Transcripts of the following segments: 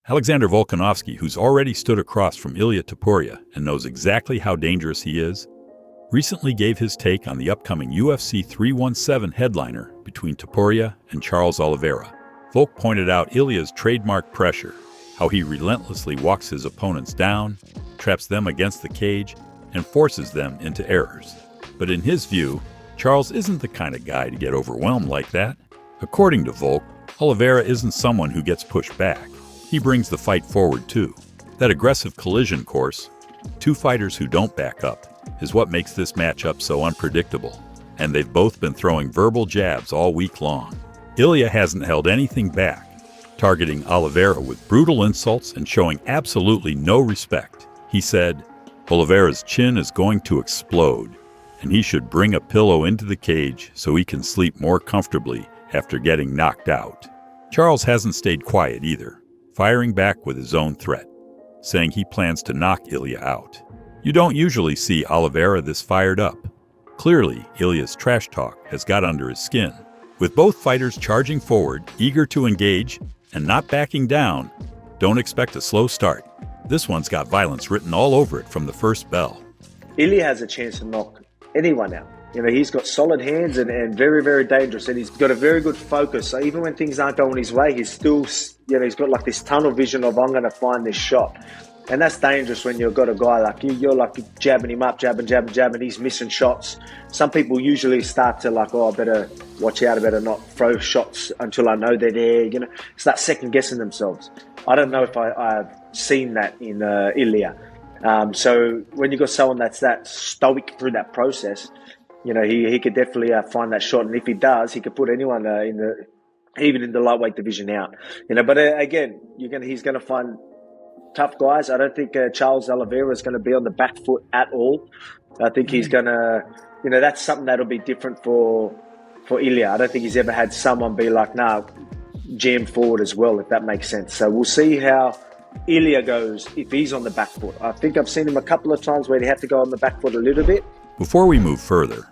Alexander Volkanovsky, who's already stood across from Ilia Topuria and knows exactly how dangerous he is, recently gave his take on the upcoming UFC 317 headliner between Topuria and Charles Oliveira. Volk pointed out Ilia's trademark pressure, how he relentlessly walks his opponents down, traps them against the cage, and forces them into errors. But in his view, Charles isn't the kind of guy to get overwhelmed like that. According to Volk, Oliveira isn't someone who gets pushed back. He brings the fight forward too. That aggressive collision course, two fighters who don't back up, is what makes this matchup so unpredictable. And they've both been throwing verbal jabs all week long. Ilia hasn't held anything back, targeting Oliveira with brutal insults and showing absolutely no respect. He said, Oliveira's chin is going to explode, and he should bring a pillow into the cage so he can sleep more comfortably after getting knocked out. Charles hasn't stayed quiet either, firing back with his own threat, saying he plans to knock Ilia out. You don't usually see Oliveira this fired up. Clearly, Ilia's trash talk has got under his skin. With both fighters charging forward, eager to engage, and not backing down, don't expect a slow start. This one's got violence written all over it from the first bell. Ilia has a chance to knock anyone out. You know, he's got solid hands and very, very dangerous. And he's got a very good focus. So even when things aren't going his way, he's still, he's got like this tunnel vision of, I'm going to find this shot. And that's dangerous when you've got a guy like you. You're like jabbing him up, jabbing. He's missing shots. Some people usually start to like, I better watch out. I better not throw shots until I know they're there. Start second guessing themselves. I don't know if I've seen that in Ilia. So when you've got someone that's that stoic through that process, he could definitely find that shot. And if he does, he could put anyone even in the lightweight division out. But again, he's going to find tough guys. I don't think Charles Oliveira is going to be on the back foot at all. I think he's going to, that's something that'll be different for Ilia. I don't think he's ever had someone be like, jam forward as well, if that makes sense. So we'll see how Ilia goes if he's on the back foot. I think I've seen him a couple of times where he had to go on the back foot a little bit. Before we move further,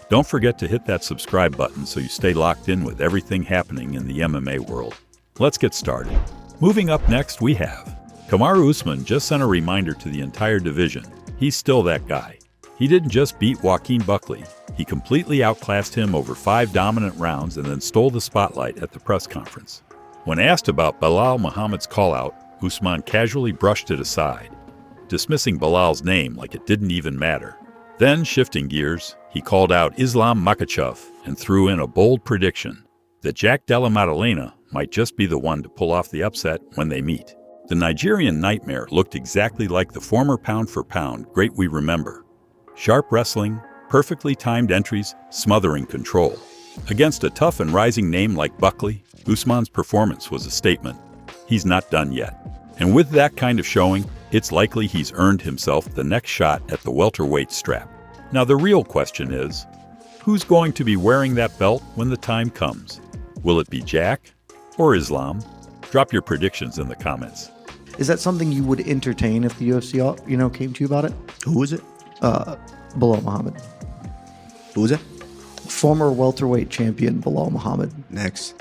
don't forget to hit that subscribe button so you stay locked in with everything happening in the MMA world. Let's get started. Moving up next, we have Kamaru Usman just sent a reminder to the entire division. He's still that guy. He didn't just beat Joaquin Buckley. He completely outclassed him over 5 dominant rounds and then stole the spotlight at the press conference. When asked about Belal Muhammad's call-out, Usman casually brushed it aside, dismissing Belal's name like it didn't even matter. Then, shifting gears, he called out Islam Makhachev and threw in a bold prediction that Jack Della Maddalena might just be the one to pull off the upset when they meet. The Nigerian nightmare looked exactly like the former pound-for-pound great we remember. Sharp wrestling, perfectly timed entries, smothering control. Against a tough and rising name like Buckley, Usman's performance was a statement. He's not done yet. And with that kind of showing, it's likely he's earned himself the next shot at the welterweight strap. Now the real question is, who's going to be wearing that belt when the time comes? Will it be Jack or Islam? Drop your predictions in the comments. Is that something you would entertain if the UFC, came to you about it? Who is it? Belal Muhammad. Who is it? Former welterweight champion Belal Muhammad. Next.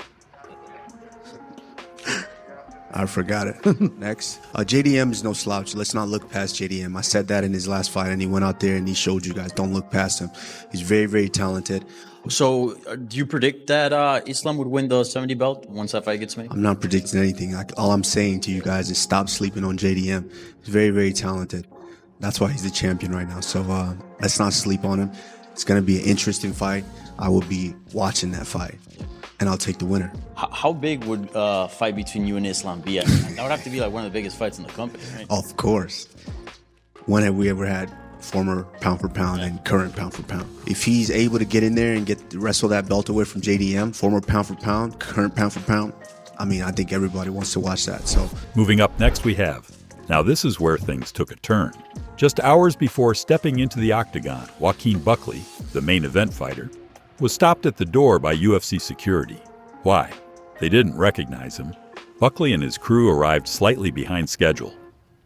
I forgot it. Next. JDM is no slouch. Let's not look past JDM. I said that in his last fight, and he went out there and he showed you guys, don't look past him. He's very, very talented. So, do you predict that Islam would win the 70 belt once that fight gets made? I'm not predicting anything. All I'm saying to you guys is stop sleeping on JDM. He's very, very talented. That's why he's the champion right now. So, let's not sleep on him. It's going to be an interesting fight. I will be watching that fight, and I'll take the winner. How big would a fight between you and Islam be? That would have to be like one of the biggest fights in the company, right? Of course. When have we ever had former pound-for-pound and current pound-for-pound? If he's able to get in there and wrestle that belt away from JDM, former pound-for-pound, current pound-for-pound, I think everybody wants to watch that. So, moving up next we have, now this is where things took a turn. Just hours before stepping into the octagon, Joaquin Buckley, the main event fighter, was stopped at the door by UFC security. Why? They didn't recognize him. Buckley and his crew arrived slightly behind schedule,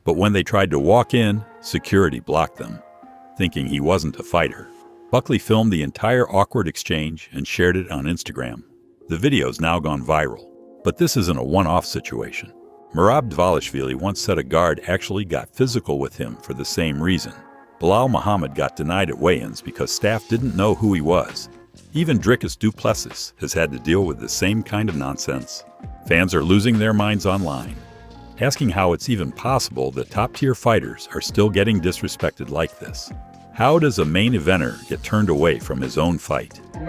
but when they tried to walk in, security blocked them, thinking he wasn't a fighter. Buckley filmed the entire awkward exchange and shared it on Instagram. The video's now gone viral, but this isn't a one-off situation. Merab Dvalishvili once said a guard actually got physical with him for the same reason. Belal Muhammad got denied at weigh-ins because staff didn't know who he was. Even Dricus du Plessis has had to deal with the same kind of nonsense. Fans are losing their minds online, asking how it's even possible that top-tier fighters are still getting disrespected like this. How does a main eventer get turned away from his own fight? We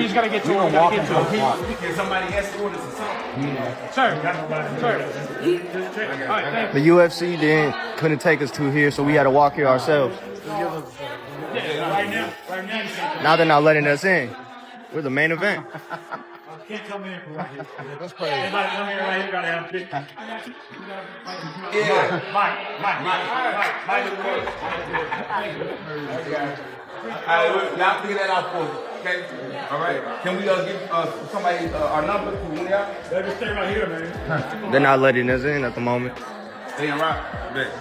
just gotta get to him. Can somebody escort us or something? Sir. All right, thank you. The UFC couldn't take us to here, so we had to walk here ourselves. Now they're not letting us in. We're the main event. Can't come in from right here. That's crazy. Everybody come in right here. Gotta have a big. Yeah. Mike. All right, y'all figure that out for us, okay? All right. Can we give somebody our number to one of y'all? Let me stay right here, man. They're not letting us in at the moment. Stay right. Bet.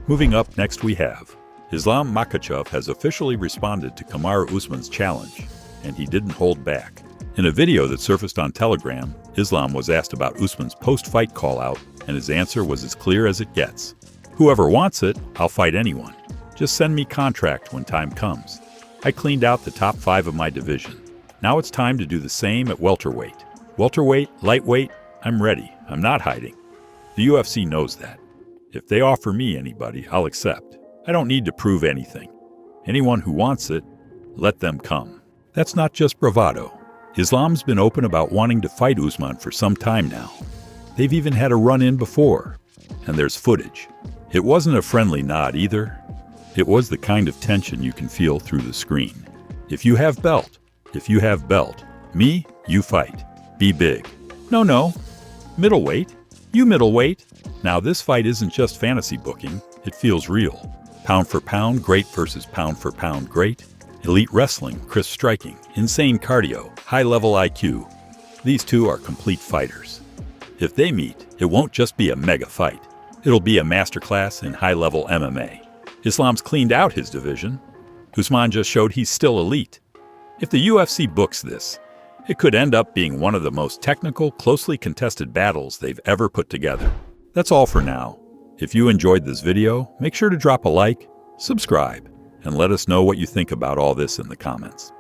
Moving up next we have Islam Makhachev has officially responded to Kamaru Usman's challenge, and he didn't hold back. In a video that surfaced on Telegram, Islam was asked about Usman's post-fight call-out, and his answer was as clear as it gets. Whoever wants it, I'll fight anyone. Just send me contract when time comes. I cleaned out the top 5 of my division. Now it's time to do the same at welterweight. Welterweight, lightweight, I'm ready. I'm not hiding. The UFC knows that. If they offer me anybody, I'll accept. I don't need to prove anything. Anyone who wants it, let them come. That's not just bravado. Islam's been open about wanting to fight Usman for some time now. They've even had a run-in before, and there's footage. It wasn't a friendly nod either. It was the kind of tension you can feel through the screen. If you have belt, me, you fight. Be big. No. Middleweight, you middleweight. Now this fight isn't just fantasy booking, it feels real. Pound for pound, great versus pound for pound, great. Elite wrestling, crisp striking, insane cardio, high-level IQ. These two are complete fighters. If they meet, it won't just be a mega fight. It'll be a masterclass in high-level MMA. Islam's cleaned out his division. Usman just showed he's still elite. If the UFC books this, it could end up being one of the most technical, closely contested battles they've ever put together. That's all for now. If you enjoyed this video, make sure to drop a like, subscribe, and let us know what you think about all this in the comments.